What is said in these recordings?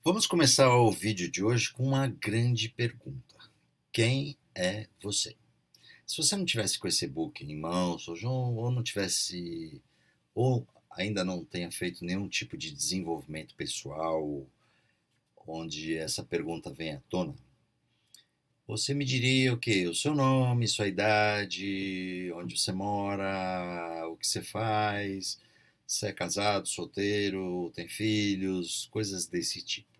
Vamos começar o vídeo de hoje com uma grande pergunta: quem é você? Se você não tivesse com esse e-book em mãos, ou não tivesse, ou ainda não tenha feito nenhum tipo de desenvolvimento pessoal, onde essa pergunta vem à tona, você me diria o quê? O seu nome, sua idade, onde você mora, o que você faz, se é casado, solteiro, tem filhos, coisas desse tipo.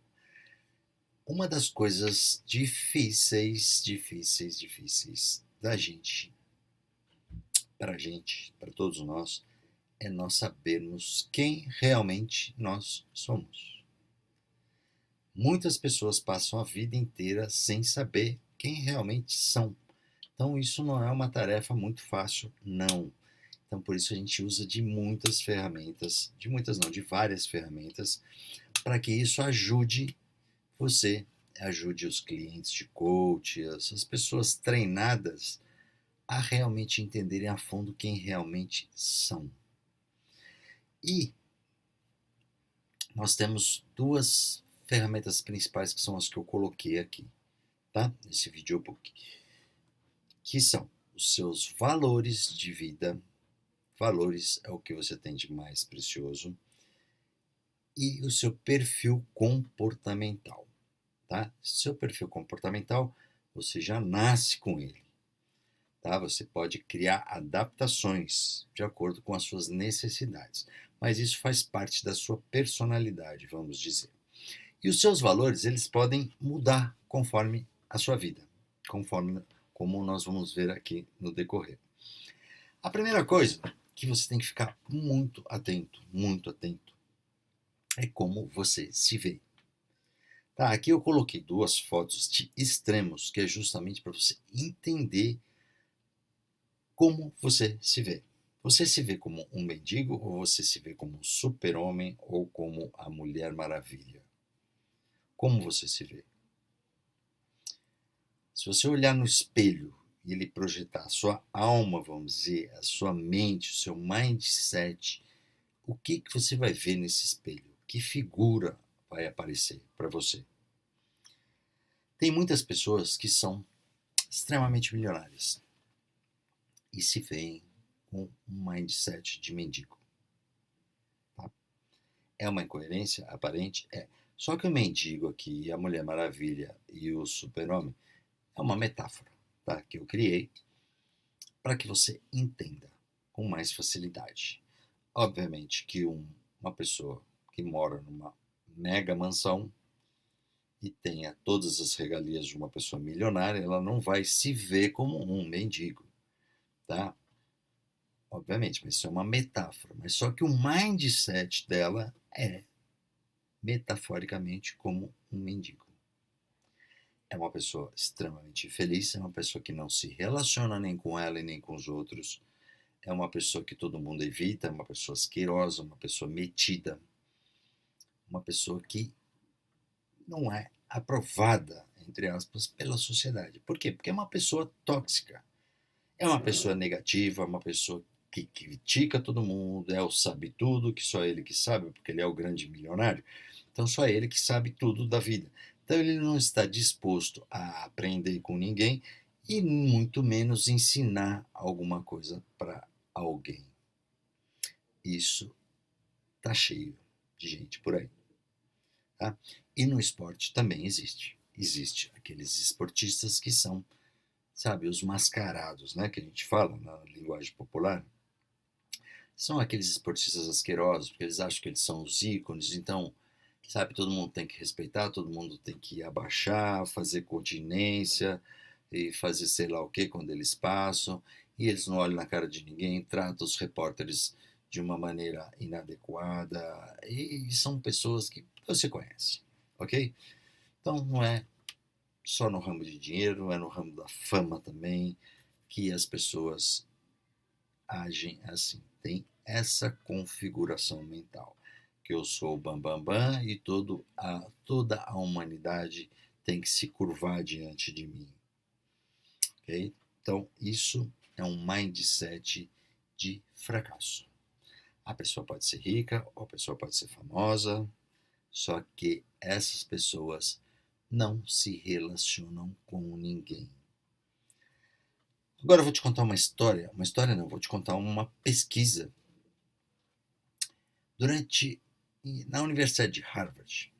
Uma das coisas difíceis da gente, para todos nós, é nós sabermos quem realmente nós somos. Muitas pessoas passam a vida inteira sem saber quem realmente são. Então isso não é uma tarefa muito fácil, não. Então por isso a gente usa de muitas ferramentas, de muitas não, de várias ferramentas, para que isso ajude você, ajude os clientes de coach, essas pessoas treinadas a realmente entenderem a fundo quem realmente são. E nós temos duas ferramentas principais que são as que eu coloquei aqui, tá? Nesse videobook, que são os seus valores de vida. Valores é o que você tem de mais precioso, e o seu perfil comportamental, tá? Seu perfil comportamental, você já nasce com ele. Tá? Você pode criar adaptações de acordo com as suas necessidades, mas isso faz parte da sua personalidade, vamos dizer. E os seus valores, eles podem mudar conforme a sua vida, conforme como nós vamos ver aqui no decorrer. A primeira coisa que você tem que ficar muito atento, é como você se vê. Tá, aqui eu coloquei duas fotos de extremos, que é justamente para você entender como você se vê. Você se vê como um mendigo, ou você se vê como um super-homem, ou como a Mulher Maravilha? Como você se vê? Se você olhar no espelho e ele projetar a sua alma, vamos dizer, a sua mente, o seu mindset, o que você vai ver nesse espelho? Que figura vai aparecer para você? Tem muitas pessoas que são extremamente milionárias e se veem com um mindset de mendigo. Tá? É uma incoerência aparente? É. Só que o mendigo aqui, a Mulher Maravilha e o Super-Homem é uma metáfora, tá? Que eu criei para que você entenda com mais facilidade. Obviamente que uma pessoa que mora numa mega mansão e tenha todas as regalias de uma pessoa milionária, ela não vai se ver como um mendigo, tá? Obviamente, mas isso é uma metáfora. Mas só que o mindset dela é metaforicamente como um mendigo. É uma pessoa extremamente infeliz, é uma pessoa que não se relaciona nem com ela e nem com os outros, é uma pessoa que todo mundo evita, é uma pessoa asquerosa, uma pessoa metida, uma pessoa que não é aprovada, entre aspas, pela sociedade. Por quê? Porque é uma pessoa tóxica, é uma pessoa negativa, uma pessoa que critica todo mundo, é o sabe tudo, que só ele que sabe, porque ele é o grande milionário. Então só ele que sabe tudo da vida. Então ele não está disposto a aprender com ninguém e muito menos ensinar alguma coisa para alguém. Isso tá cheio de gente por aí, tá? E no esporte também existe. Existe aqueles esportistas que são, sabe, os mascarados, né, que a gente fala na linguagem popular. São aqueles esportistas asquerosos, porque eles acham que eles são os ícones, então, sabe, todo mundo tem que respeitar, todo mundo tem que abaixar, fazer continência e fazer sei lá o que quando eles passam, e eles não olham na cara de ninguém, tratam os repórteres de uma maneira inadequada, e são pessoas que você conhece, ok? Então não é só no ramo de dinheiro, é no ramo da fama também que as pessoas agem assim. Tem essa configuração mental, que eu sou o bambambam bam, bam, e toda a humanidade tem que se curvar diante de mim. Okay? Então, isso é um mindset de fracasso. A pessoa pode ser rica, ou a pessoa pode ser famosa, Só que essas pessoas não se relacionam com ninguém. Agora eu vou te contar uma história não, vou te contar uma pesquisa. Na Universidade de Harvard,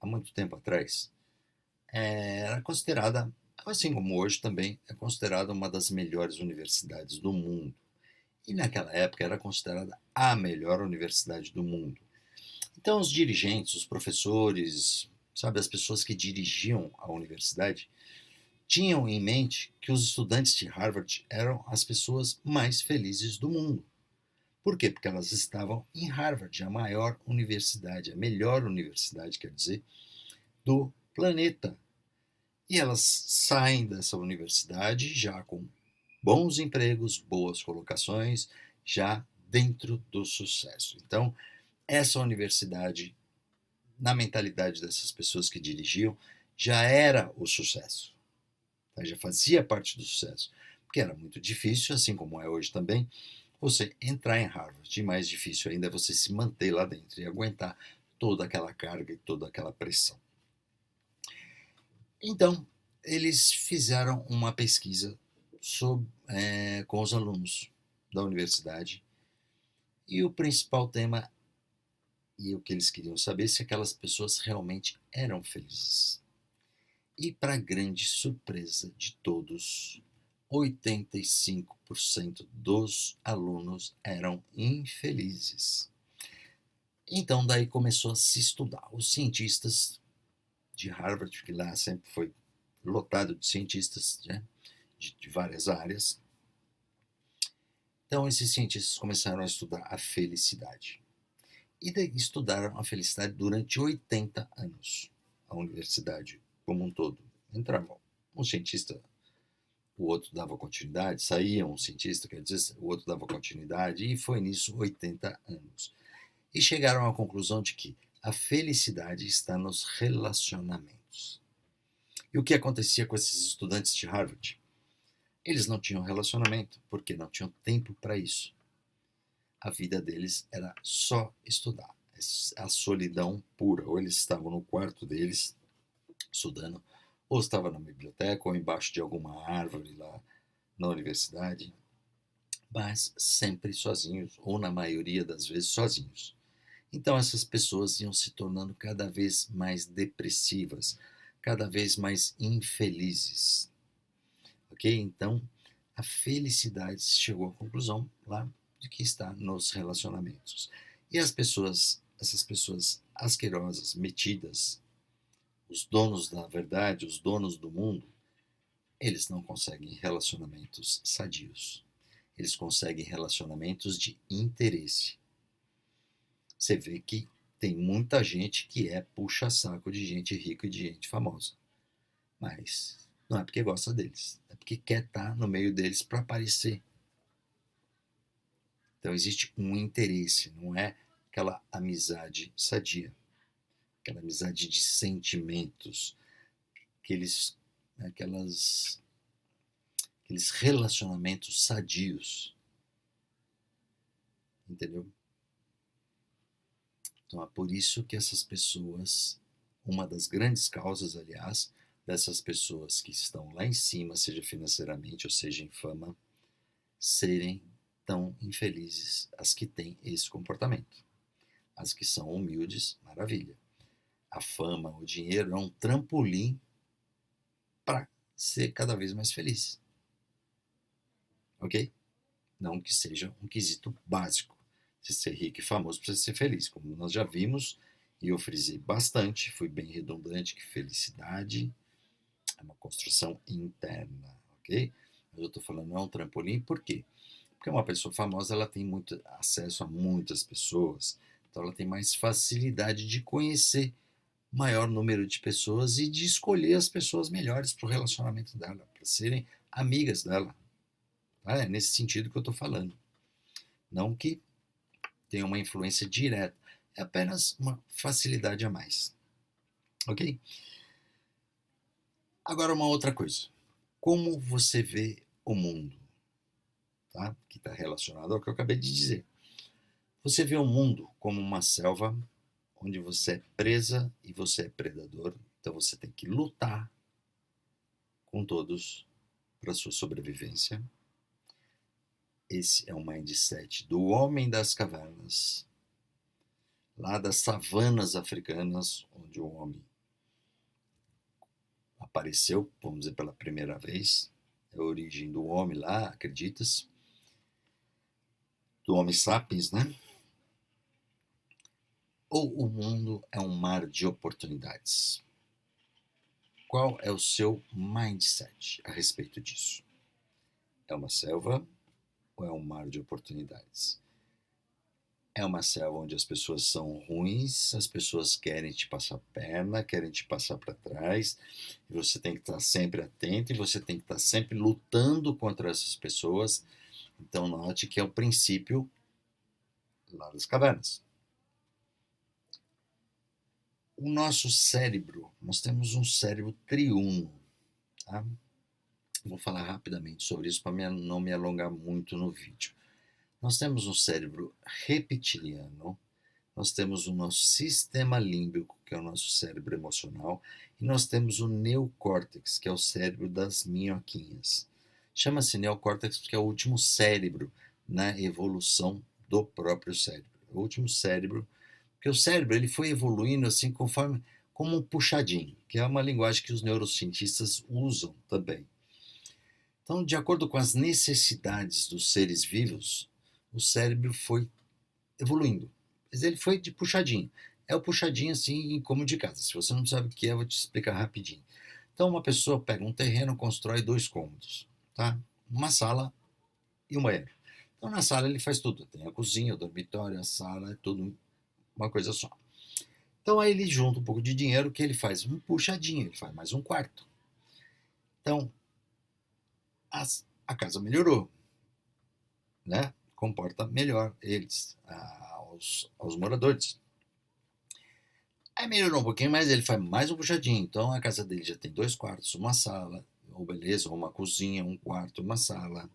há muito tempo atrás, era considerada, assim como hoje também, é considerada uma das melhores universidades do mundo. E naquela época era considerada a melhor universidade do mundo. Então os dirigentes, os professores, sabe, as pessoas que dirigiam a universidade, tinham em mente que os estudantes de Harvard eram as pessoas mais felizes do mundo. Por quê? Porque elas estavam em Harvard, a maior universidade, a melhor universidade, quer dizer, do planeta. E elas saem dessa universidade já com bons empregos, boas colocações, já dentro do sucesso. Então, essa universidade, na mentalidade dessas pessoas que dirigiam, já era o sucesso. Já fazia parte do sucesso. Porque era muito difícil, assim como é hoje também, você entrar em Harvard. E mais difícil ainda é você se manter lá dentro e aguentar toda aquela carga e toda aquela pressão. Então, eles fizeram uma pesquisa com os alunos da universidade e o principal tema e o que eles queriam saber se aquelas pessoas realmente eram felizes. E para grande surpresa de todos, 85% dos alunos eram infelizes. Então daí começou a se estudar. Os cientistas de Harvard, que lá sempre foi lotado de cientistas, né, de várias áreas. Então esses cientistas começaram a estudar a felicidade. E daí estudaram a felicidade durante 80 anos. A universidade como um todo. Entrava um cientista, o outro dava continuidade, saía um cientista, quer dizer, o outro dava continuidade, e foi nisso 80 anos. E chegaram à conclusão de que a felicidade está nos relacionamentos. E o que acontecia com esses estudantes de Harvard? Eles não tinham relacionamento, porque não tinham tempo para isso. A vida deles era só estudar. A solidão pura. Ou eles estavam no quarto deles, estudando, ou estavam na biblioteca, ou embaixo de alguma árvore lá na universidade, mas sempre sozinhos, ou na maioria das vezes sozinhos. Então essas pessoas iam se tornando cada vez mais depressivas, cada vez mais infelizes. Ok? Então a felicidade chegou à conclusão lá de que está nos relacionamentos. E essas pessoas asquerosas, metidas, os donos da verdade, os donos do mundo, eles não conseguem relacionamentos sadios. Eles conseguem relacionamentos de interesse. Você vê que tem muita gente que é puxa-saco de gente rica e de gente famosa. Mas não é porque gosta deles, é porque quer estar no meio deles para aparecer. Então existe um interesse, não é aquela amizade sadia, aquela amizade de sentimentos, aqueles relacionamentos sadios. Entendeu? Então é por isso que essas pessoas, uma das grandes causas, aliás, dessas pessoas que estão lá em cima, seja financeiramente ou seja em fama, serem tão infelizes, as que têm esse comportamento. As que são humildes, maravilha. A fama, o dinheiro é um trampolim para ser cada vez mais feliz. Ok? Não que seja um quesito básico. Se ser rico e famoso precisa ser feliz. Como nós já vimos, e eu frisei bastante, fui bem redundante, que felicidade é uma construção interna, ok? Mas eu estou falando não é um trampolim, por quê? Porque uma pessoa famosa ela tem muito acesso a muitas pessoas, então ela tem mais facilidade de conhecer maior número de pessoas e de escolher as pessoas melhores para o relacionamento dela, para serem amigas dela. É nesse sentido que eu estou falando. Não que tenha uma influência direta, é apenas uma facilidade a mais. Ok? Agora uma outra coisa. Como você vê o mundo? Tá? Que está relacionado ao que eu acabei de dizer. Você vê o mundo como uma selva onde você é presa e você é predador. Então você tem que lutar com todos para sua sobrevivência. Esse é o mindset do homem das cavernas, lá das savanas africanas, onde o homem apareceu, vamos dizer, pela primeira vez. É a origem do homem lá, acredita-se. Do Homo sapiens, né? Ou o mundo é um mar de oportunidades? Qual é o seu mindset a respeito disso? É uma selva ou é um mar de oportunidades? É uma selva onde as pessoas são ruins, as pessoas querem te passar a perna, querem te passar para trás, e você tem que estar sempre atento, e você tem que estar sempre lutando contra essas pessoas. Então note que é o princípio lá das cavernas. O nosso cérebro, nós temos um cérebro triuno, tá? Vou falar rapidamente sobre isso para não me alongar muito no vídeo. Nós temos um cérebro reptiliano, nós temos o nosso sistema límbico, que é o nosso cérebro emocional, e nós temos o neocórtex, que é o cérebro das minhoquinhas. Chama-se neocórtex porque é o último cérebro na evolução do próprio cérebro. O último cérebro, porque o cérebro ele foi evoluindo assim conforme, como um puxadinho, que é uma linguagem que os neurocientistas usam também. Então, de acordo com as necessidades dos seres vivos, o cérebro foi evoluindo. Mas ele foi de puxadinho. É o puxadinho assim, como de casa. Se você não sabe o que é, eu vou te explicar rapidinho. Então, uma pessoa pega um terreno, constrói 2 cômodos, tá? Uma sala e um banheiro. Então, na sala ele faz tudo. Tem a cozinha, o dormitório, a sala, é tudo uma coisa só. Então, aí ele junta um pouco de dinheiro que ele faz um puxadinho, ele faz mais um quarto. Então, a casa melhorou, né? Comporta melhor eles, aos moradores. Aí melhorou um pouquinho mais, ele faz mais um puxadinho. Então a casa dele já tem 2 quartos, uma sala, ou beleza, ou uma cozinha, um quarto, uma sala.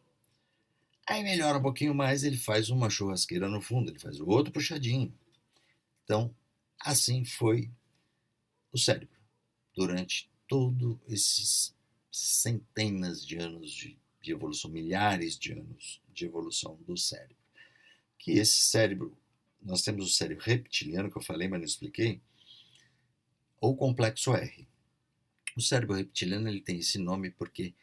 Aí melhora um pouquinho mais, ele faz uma churrasqueira no fundo, ele faz outro puxadinho. Então, assim foi o cérebro durante todos esses centenas de anos de evolução, milhares de anos de evolução do cérebro. Que esse cérebro, nós temos o cérebro reptiliano, que eu falei, mas não expliquei, ou complexo R. O cérebro reptiliano ele tem esse nome porque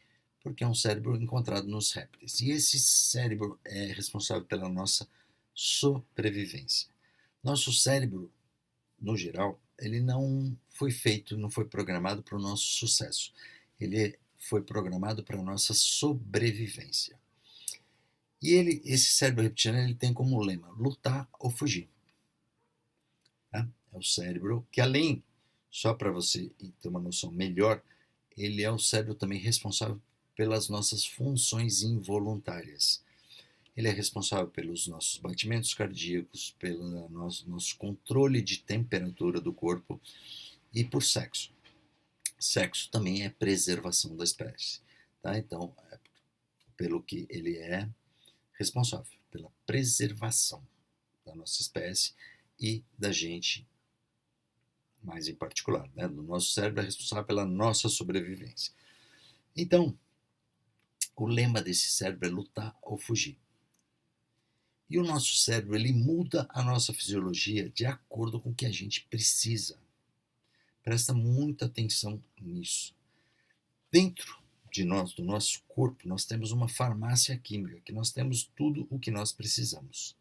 é um cérebro encontrado nos répteis. E esse cérebro é responsável pela nossa sobrevivência. Nosso cérebro, no geral, ele não foi feito, não foi programado para o nosso sucesso. Ele foi programado para a nossa sobrevivência. E esse cérebro reptiliano ele tem como lema lutar ou fugir. Tá? É o cérebro que além, só para você ter uma noção melhor, ele é o cérebro também responsável pelas nossas funções involuntárias. Ele é responsável pelos nossos batimentos cardíacos, pelo nosso controle de temperatura do corpo e por sexo. Sexo também é preservação da espécie. Tá? Então, pelo que ele é responsável pela preservação da nossa espécie e da gente mais em particular, né? Do nosso cérebro é responsável pela nossa sobrevivência. Então, o lema desse cérebro é lutar ou fugir. E o nosso cérebro ele muda a nossa fisiologia de acordo com o que a gente precisa. Presta muita atenção nisso. Dentro de nós, do nosso corpo, nós temos uma farmácia química, que nós temos tudo o que nós precisamos.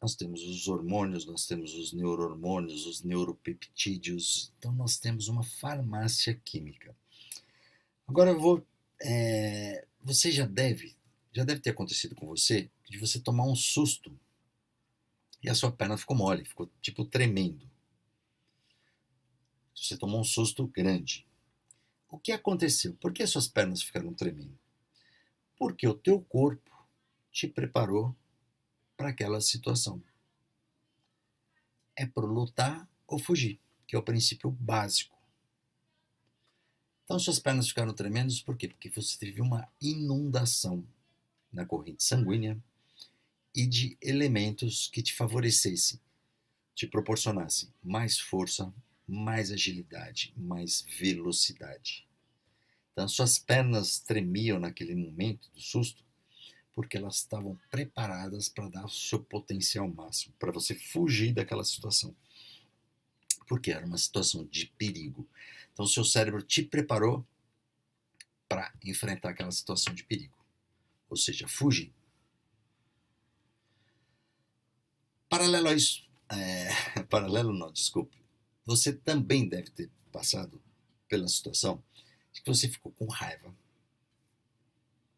Nós temos os hormônios, nós temos os neurohormônios, os neuropeptídeos. Então nós temos uma farmácia química. Agora eu vou... você já deve ter acontecido com você, de você tomar um susto e a sua perna ficou mole, ficou tipo tremendo. Você tomou um susto grande. O que aconteceu? Por que suas pernas ficaram tremendo? Porque o teu corpo te preparou para aquela situação. É por lutar ou fugir, que é o princípio básico. Então suas pernas ficaram tremendas por quê? Porque você teve uma inundação na corrente sanguínea e de elementos que te favorecessem te proporcionassem mais força, mais agilidade, mais velocidade. Então, suas pernas tremiam naquele momento do susto, porque elas estavam preparadas para dar o seu potencial máximo, para você fugir daquela situação. Porque era uma situação de perigo. Então, seu cérebro te preparou para enfrentar aquela situação de perigo. Ou seja, fugir. Paralelo a isso, paralelo não, desculpe. Você também deve ter passado pela situação de que você ficou com raiva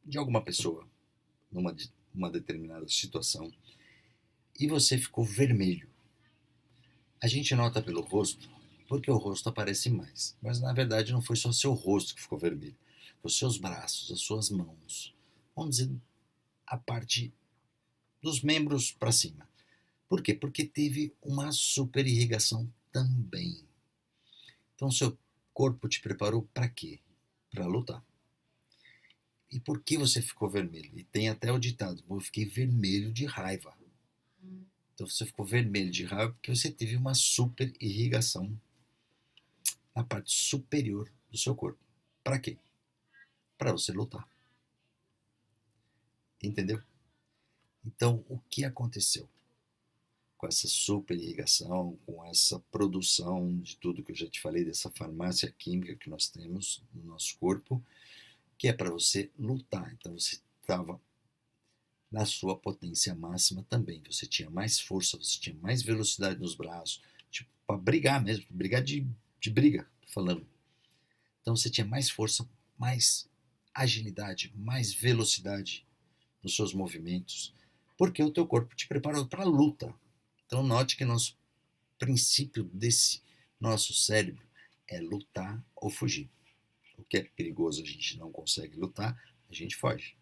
de alguma pessoa numa uma determinada situação e você ficou vermelho. A gente nota pelo rosto, porque o rosto aparece mais. Mas na verdade não foi só seu rosto que ficou vermelho. Foi os seus braços, as suas mãos. Vamos dizer, a parte dos membros para cima. Por quê? Porque teve uma super irrigação também. Então seu corpo te preparou para quê? Para lutar. E por que você ficou vermelho? E tem até o ditado, eu fiquei vermelho de raiva. Então você ficou vermelho de raiva porque você teve uma super irrigação na parte superior do seu corpo. Para quê? Para você lutar. Entendeu? Então, o que aconteceu com essa super irrigação, com essa produção de tudo que eu já te falei, dessa farmácia química que nós temos no nosso corpo, que é para você lutar. Então, você estava na sua potência máxima também. Você tinha mais força, você tinha mais velocidade nos braços, tipo, para brigar mesmo, brigar de briga, falando. Então você tinha mais força, mais agilidade, mais velocidade nos seus movimentos, porque o teu corpo te preparou para a luta. Então note que nosso princípio desse nosso cérebro é lutar ou fugir. O que é perigoso a gente não consegue lutar, a gente foge.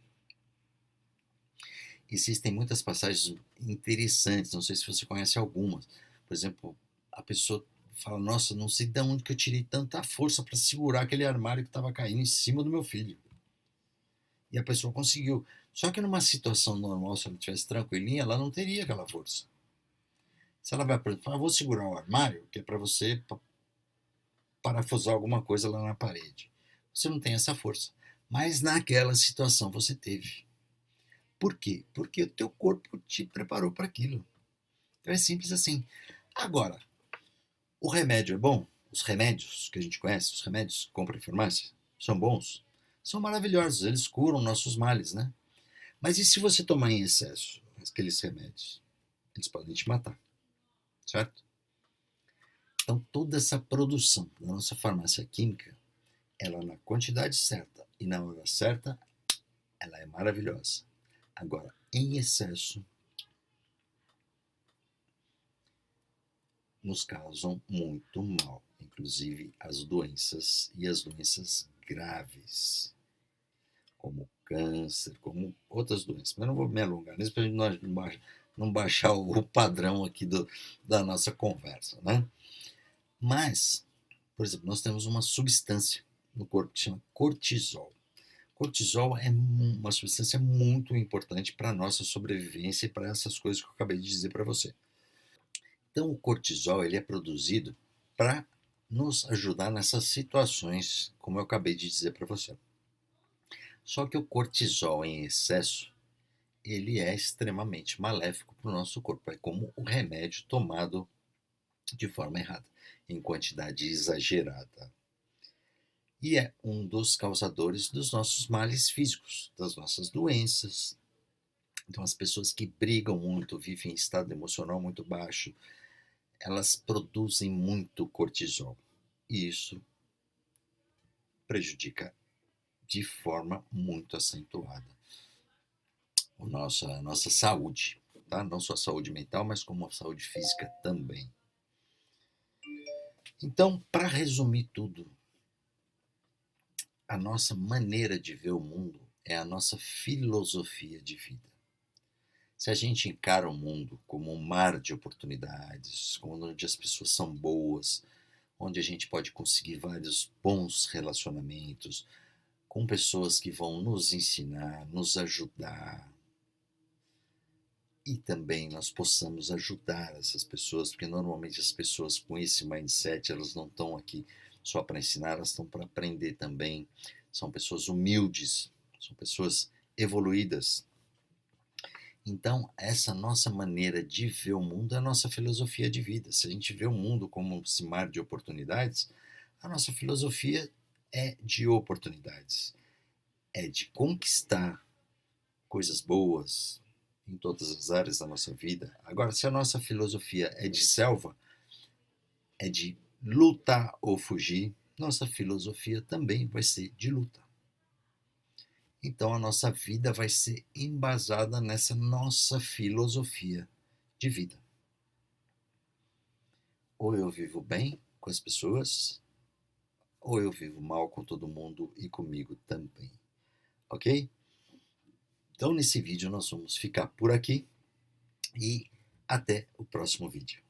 Existem muitas passagens interessantes, não sei se você conhece algumas. Por exemplo, a pessoa fala, nossa, não sei de onde que eu tirei tanta força para segurar aquele armário que estava caindo em cima do meu filho. E a pessoa conseguiu. Só que numa situação normal, se ela estivesse tranquilinha, ela não teria aquela força. Se ela vai, por exemplo, vou segurar o armário, que é para você parafusar alguma coisa lá na parede. Você não tem essa força. Mas naquela situação você teve. Por quê? Porque o teu corpo te preparou para aquilo. Então é simples assim. Agora, o remédio é bom? Os remédios que a gente conhece, os remédios que compra em farmácia, são bons? São maravilhosos, eles curam nossos males, né? Mas e se você tomar em excesso aqueles remédios? Eles podem te matar, certo? Então toda essa produção da nossa farmácia química, ela na quantidade certa e na hora certa, ela é maravilhosa. Agora, em excesso, nos causam muito mal, inclusive as doenças e as doenças graves, como câncer, como outras doenças. Mas eu não vou me alongar nisso para a gente não baixar o padrão aqui da nossa conversa, né? Mas, por exemplo, nós temos uma substância no corpo que se chama cortisol. Cortisol é uma substância muito importante para a nossa sobrevivência e para essas coisas que eu acabei de dizer para você. Então, o cortisol ele é produzido para nos ajudar nessas situações, como eu acabei de dizer para você. Só que o cortisol em excesso, ele é extremamente maléfico para o nosso corpo. É como o remédio tomado de forma errada, em quantidade exagerada. E é um dos causadores dos nossos males físicos, das nossas doenças. Então, as pessoas que brigam muito, vivem em estado emocional muito baixo, elas produzem muito cortisol. E isso prejudica de forma muito acentuada a nossa saúde, tá? Não só a saúde mental, mas como a saúde física também. Então, para resumir tudo, a nossa maneira de ver o mundo é a nossa filosofia de vida. Se a gente encara o mundo como um mar de oportunidades, onde as pessoas são boas, onde a gente pode conseguir vários bons relacionamentos com pessoas que vão nos ensinar, nos ajudar, e também nós possamos ajudar essas pessoas, porque normalmente as pessoas com esse mindset, elas não estão aqui só para ensinar, elas estão para aprender também. São pessoas humildes, são pessoas evoluídas. Então, essa nossa maneira de ver o mundo é a nossa filosofia de vida. Se a gente vê o mundo como um mar de oportunidades, a nossa filosofia é de oportunidades, é de conquistar coisas boas em todas as áreas da nossa vida. Agora, se a nossa filosofia é de selva, é de lutar ou fugir, nossa filosofia também vai ser de luta. Então a nossa vida vai ser embasada nessa nossa filosofia de vida. Ou eu vivo bem com as pessoas, ou eu vivo mal com todo mundo e comigo também. Ok? Então nesse vídeo nós vamos ficar por aqui e até o próximo vídeo.